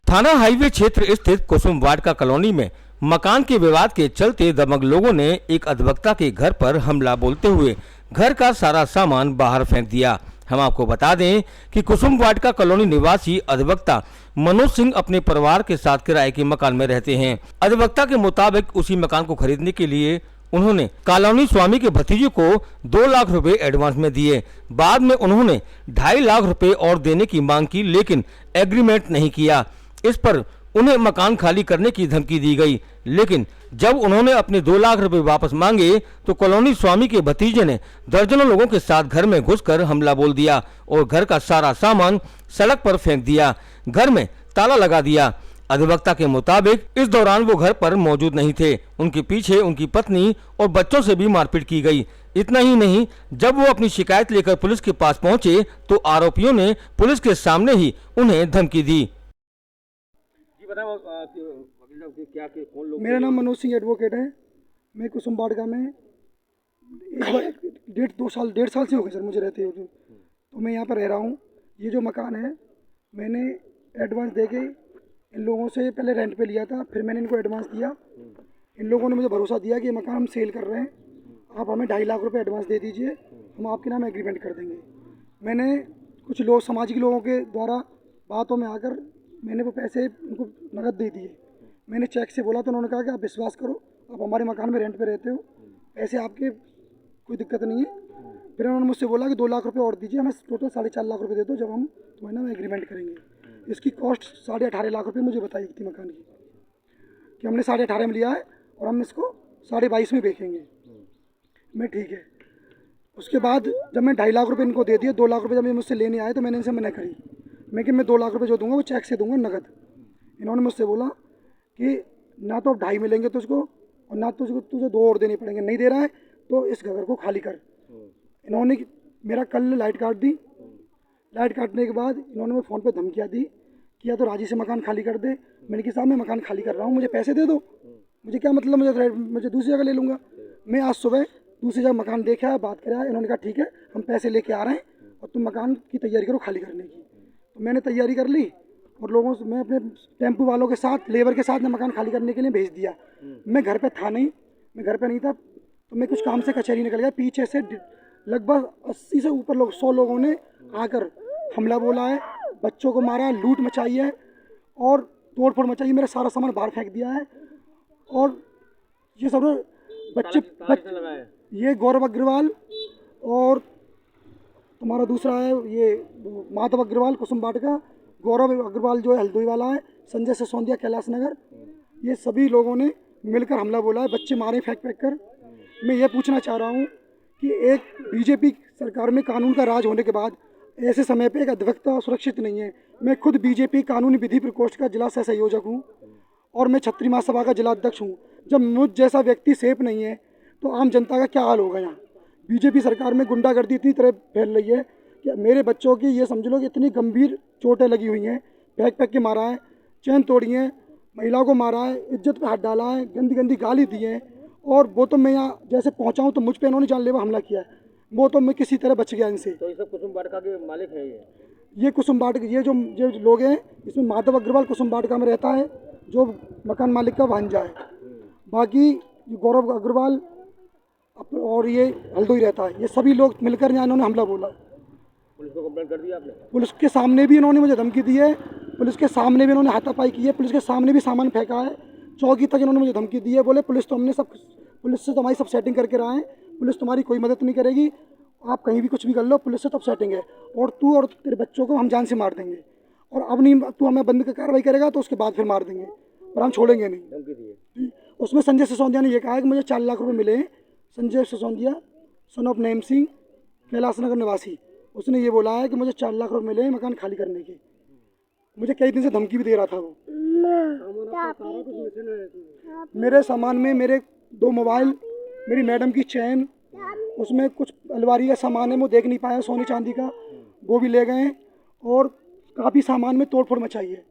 थाना हाईवे क्षेत्र स्थित कुसुम वाटिका कॉलोनी में मकान के विवाद के चलते दबंग लोगों ने एक अधिवक्ता के घर पर हमला बोलते हुए घर का सारा सामान बाहर फेंक दिया। हम आपको बता दें कि कुसुम वाटिका कॉलोनी निवासी अधिवक्ता मनोज सिंह अपने परिवार के साथ किराए के मकान में रहते हैं। अधिवक्ता के मुताबिक उसी मकान को खरीदने के लिए उन्होंने कॉलोनी स्वामी के भतीजे को 2 लाख रुपए एडवांस में दिए। बाद में उन्होंने 2.5 लाख रुपए और देने की मांग की, लेकिन एग्रीमेंट नहीं किया। इस पर उन्हें मकान खाली करने की धमकी दी गई, लेकिन जब उन्होंने अपने 2 लाख रुपए वापस मांगे तो कॉलोनी स्वामी के भतीजे ने दर्जनों लोगों के साथ घर में घुसकर हमला बोल दिया और घर का सारा सामान सड़क पर फेंक दिया, घर में ताला लगा दिया। अधिवक्ता के मुताबिक इस दौरान वो घर पर मौजूद नहीं थे। उनके पीछे उनकी पत्नी और बच्चों से भी मारपीट की गई। इतना ही नहीं, जब वो अपनी शिकायत लेकर पुलिस के पास पहुंचे तो आरोपियों ने पुलिस के सामने ही उन्हें धमकी दी। मेरा नाम मनोज सिंह एडवोकेट है। मैं कुसुम वाटिका में 1.5 साल से हो गए सर मुझे रहते हुए, तो मैं यहाँ पर रह रहा हूँ। ये जो मकान है मैंने एडवांस दे के इन लोगों से पहले रेंट पे लिया था, फिर मैंने इनको एडवांस दिया। इन लोगों ने मुझे भरोसा दिया कि ये मकान हम सेल कर रहे हैं, आप हमें 2.5 लाख रुपए एडवांस दे दीजिए, हम आपके नाम एग्रीमेंट कर देंगे। मैंने कुछ लोग सामाजिक लोगों के द्वारा बातों में आकर मैंने वो पैसे उनको नकद दे दिए। मैंने चेक से बोला तो उन्होंने कहा कि आप विश्वास करो, आप हमारे मकान में रेंट पे रहते हो, पैसे आपके कोई दिक्कत नहीं है। फिर उन्होंने मुझसे बोला कि 2 लाख रुपए और दीजिए, हमें टोटल 4.5 लाख रुपए दे दो, जब हम तुम्हारे नाम एग्रीमेंट करेंगे। इसकी कॉस्ट 18.5 लाख रुपए मुझे बताई थी मकान की, कि हमने 18.5 में लिया है और हम इसको 22.5 में बेचेंगे। मैं ठीक है। उसके बाद जब मैं 2.5 लाख रुपए इनको दे दिए, 2 लाख रुपए जब ये मुझसे लेने आए तो मैंने इनसे मना करी, मैं कि मैं 2 लाख रुपए जो दूंगा वो चेक से दूंगा, नगद। इन्होंने मुझसे बोला कि ना तो 2.5 मिलेंगे तुझको और ना तुझे 2 और देने पड़ेंगे, नहीं दे रहा है तो इस घर को खाली कर। इन्होंने मेरा कल लाइट काट दी। लाइट काटने के बाद इन्होंने मुझे फ़ोन पे धमकियाँ दी कि या तो राजी से मकान खाली कर दे। मैंने कहा साहब मैं मकान खाली कर रहा हूँ, मुझे पैसे दे दो, मुझे क्या मतलब, मुझे दूसरी जगह ले लूँगा। मैं आज सुबह दूसरी जगह मकान देखा है, बात कराया, इन्होंने कहा ठीक है हम पैसे लेके आ रहे हैं और तुम मकान की तैयारी करो खाली करने की। तो मैंने तैयारी कर ली और लोगों से मैं अपने टेम्पो वालों के साथ, लेबर के साथ ने मकान खाली करने के लिए भेज दिया। मैं घर पे था नहीं, मैं घर पे नहीं था, तो मैं कुछ काम से कचहरी निकल गया। पीछे से लगभग 80 से ऊपर लोग, 100 लोगों ने आकर हमला बोला है, बच्चों को मारा, लूट मचाई है और तोड़फोड़ मचाई, मेरा सारा सामान बाहर फेंक दिया है। और ये सब बच्चे ये गौरव अग्रवाल और तुम्हारा दूसरा है ये माधव अग्रवाल कुसुम वाटिका, गौरव अग्रवाल जो है हल्द्वानी वाला है, संजय सिसोदिया कैलाश नगर, ये सभी लोगों ने मिलकर हमला बोला है, बच्चे मारे फेंक कर। मैं ये पूछना चाह रहा हूँ कि एक बीजेपी सरकार में कानून का राज होने के बाद ऐसे समय पे एक अधिवक्ता सुरक्षित नहीं है। मैं खुद बीजेपी कानूनी विधि प्रकोष्ठ का जिला सह संयोजक हूँ और मैं छत्री महासभा का जिला अध्यक्ष हूँ। जब मुझ जैसा व्यक्ति सेफ नहीं है तो आम जनता का क्या हाल होगा। यहाँ बीजेपी सरकार में गुंडागर्दी इतनी तरह फैल रही है कि मेरे बच्चों की ये समझ लो कि इतनी गंभीर चोटें लगी हुई हैं, फेंक के मारा है, चैन तोड़ी है, महिलाओं को मारा है, इज्जत पे हाथ डाला है, गंदी गंदी गाली दी है। और वो तो मैं यहाँ जैसे पहुँचा हूँ तो मुझ पर इन्होंने जानलेवा हमला किया है, वो तो मैं किसी तरह बच गया इनसे। तो ये सब कुसुम वाटिका के मालिक है। ये कुसुम वाटिका, ये जो लोग हैं इसमें माधव अग्रवाल कुसुम वाटिका में रहता है, जो मकान मालिक का भांजा है। बाकी गौरव अग्रवाल और ये हल्द्वानी रहता है। ये सभी लोग मिलकर यहाँ इन्होंने हमला बोला। पुलिस को कंप्लेंट कर दिया आपने? पुलिस के सामने भी इन्होंने मुझे धमकी दी है, पुलिस के सामने भी इन्होंने हाथापाई की है, पुलिस के सामने भी सामान फेंका है, चौकी तक इन्होंने मुझे धमकी दी है। बोले पुलिस से तो हमारी सब सेटिंग करके रहा है, पुलिस तुम्हारी कोई मदद नहीं करेगी, आप कहीं भी कुछ भी कर लो, पुलिस से तब सेटिंग है और तू और तेरे बच्चों को हम जान से मार देंगे और अब नहीं तू हमें बंद कर कार्रवाई करेगा तो उसके बाद फिर मार देंगे, पर हम छोड़ेंगे नहीं। उसमें संजय सिसोदिया ने यह कहा कि मुझे 4 लाख रुपये मिले। संजय सिसोदिया सन ऑफ नैम सिंह कैलाश नगर निवासी, उसने ये बोला है कि मुझे 4 लाख रुपये मिले मकान खाली करने के। मुझे कई दिन से धमकी भी दे रहा था वो। मेरे सामान में मेरे 2 मोबाइल, मेरी मैडम की चैन, उसमें कुछ अलमारी का सामान है वो देख नहीं पाया, सोने चांदी का, वो भी ले गए और काफ़ी सामान में तोड़ फोड़ मचाई है।